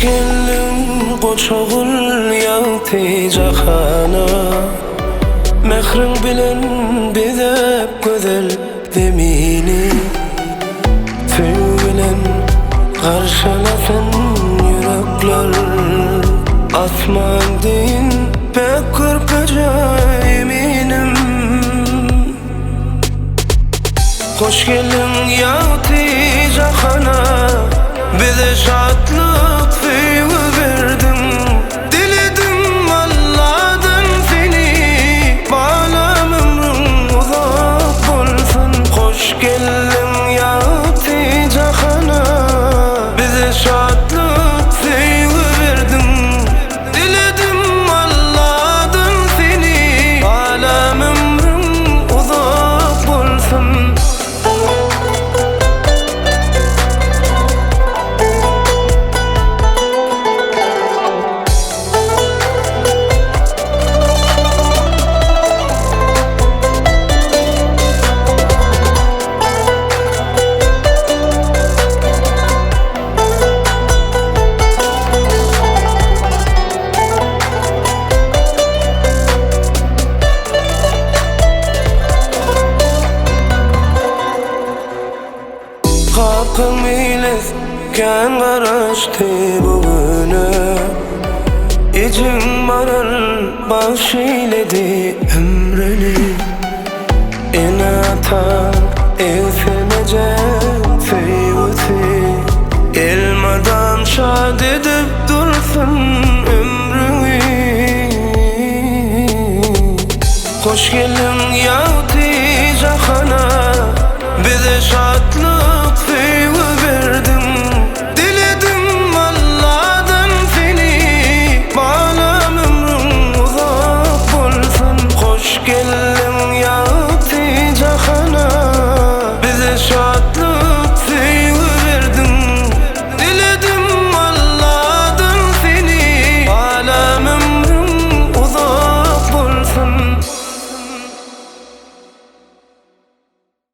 geldin koçoğul yaltı cahana, mehrin bilen bizep güzel zemini, söy bilen karşılasın yürekler. Asman deyin pek kırpıca eminim. Hoş geldin yaltı cahana, bize şatlık suyu verdin. Diledim Allah'tan seni, bağlam ömrüm uzak olsun. Hoş geldin yaltı cahana, bize şatlık suyu verdin. Diledim Allah'tan seni, bağlam ömrüm uzak olsun. Hakkım iles kan karıştı bugüne, İçin maral bahşeyledi ömrünü. İnatan sevmece sevgisi, elmadan şad edip dursun ömrünü. Hoş geldin ya